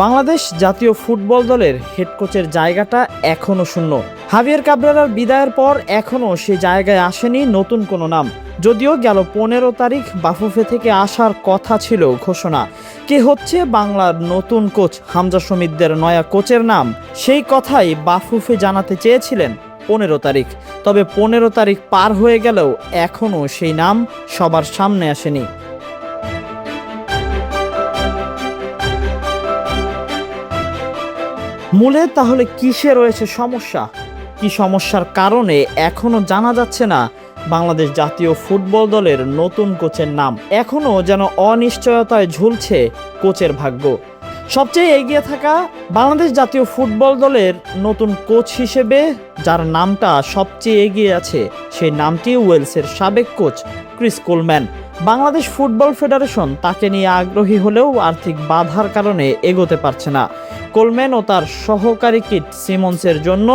বাংলাদেশ জাতীয় ফুটবল দলের হেড কোচের জায়গাটা এখনও শূন্য। হাভিয়ার কাবরেরার বিদায়ের পর এখনও সে জায়গায় আসেনি নতুন কোনো নাম। যদিও গেল 15 তারিখ বাফুফে থেকে আসার কথা ছিল ঘোষণা। কে হচ্ছে বাংলার নতুন কোচ, হামজা সমিতদের নয়া কোচের নাম, সেই কথাই বাফুফে জানাতে চেয়েছিলেন 15 তারিখ। তবে 15 তারিখ পার হয়ে গেলেও এখনও সেই নাম সবার সামনে আসেনি। মূলে তাহলে কিসে রয়েছে সমস্যা? কি সমস্যার কারণে এখনো জানা যাচ্ছে না বাংলাদেশ জাতীয় ফুটবল দলের নতুন কোচের নাম? এখনো যেন অনিশ্চয়তায় ঝুলছে কোচের ভাগ্য। সবচেয়ে এগিয়ে থাকা বাংলাদেশ জাতীয় ফুটবল দলের নতুন কোচ হিসেবে যার নামটা সবচেয়ে এগিয়ে আছে, সেই নামটি ওয়েলসের সাবেক coach Chris Coleman. Bangladesh football federation তাকে নিয়ে আগ্রহী হলেও আর্থিক বাধার কারণে এগোতে পারছে না। কোলম্যান ও তার সহকারী কিট সিমন্সের জন্য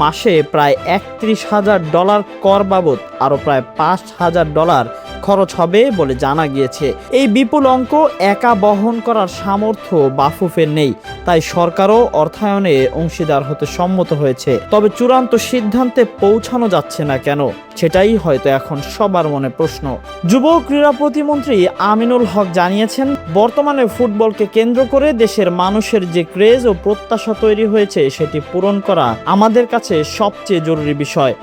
মাসে প্রায় $31,000 কর বাবদ আরও প্রায় $5,000 খরচ হবে বলে জানা গিয়েছে। এই বিপুল অঙ্ক একা বহন করার সামর্থ্য বাফুফের নেই, তাই সরকারও অর্থায়নে অংশীদার হতে সম্মত হয়েছে। তবে চূড়ান্ত সিদ্ধান্তে পৌঁছানো যাচ্ছে না কেন, সেটাই হয়তো এখন সবার মনে প্রশ্ন। যুব ক্রীড়া প্রতিমন্ত্রী আমিনুল হক জানিয়েছেন, বর্তমানে ফুটবলকে কেন্দ্র করে দেশের মানুষের যে ক্রেজ ও প্রত্যাশা তৈরি হয়েছে সেটি পূরণ করা আমাদের কাছে সবচেয়ে জরুরি বিষয়।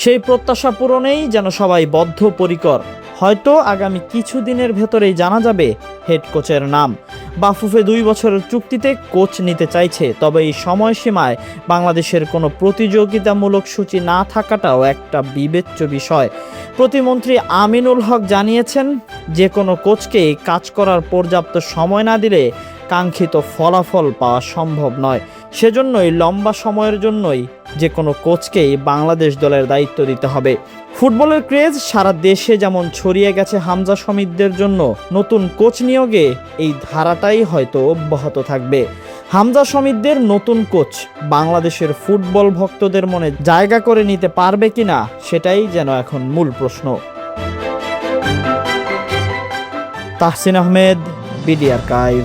সেই প্রত্যাশা পূরণেই যেন সবাই বদ্ধপরিকর। হয়তো আগামী কিছুদিনের ভেতরেই জানা যাবে হেড কোচের নাম। বাফুফে 2 বছরের চুক্তিতে কোচ নিতে চাইছে, তবে এই সময়সীমায় বাংলাদেশের কোনো প্রতিযোগিতামূলক সূচি না থাকাটাও একটা বিবেচ্য বিষয়। প্রতিমন্ত্রী আমিনুল হক জানিয়েছেন, যে কোনো কোচকেই কাজ করার পর্যাপ্ত সময় না দিলে কাঙ্ক্ষিত ফলাফল পাওয়া সম্ভব নয়। সেজন্যই লম্বা সময়ের জন্যই যে কোনো কোচকেই বাংলাদেশ দলের দায়িত্ব দিতে হবে। ফুটবলের ক্রেজ সারা দেশে যেমন ছড়িয়ে গেছে হামজা সমিতদের জন্য, নতুন কোচ নিয়োগে এই ধারাটাই হয়তো অব্যাহত থাকবে। হামজা সমিতদের নতুন কোচ বাংলাদেশের ফুটবল ভক্তদের মনে জায়গা করে নিতে পারবে কিনা, সেটাই যেন এখন মূল প্রশ্ন। Tahsin Ahmed, BD archive.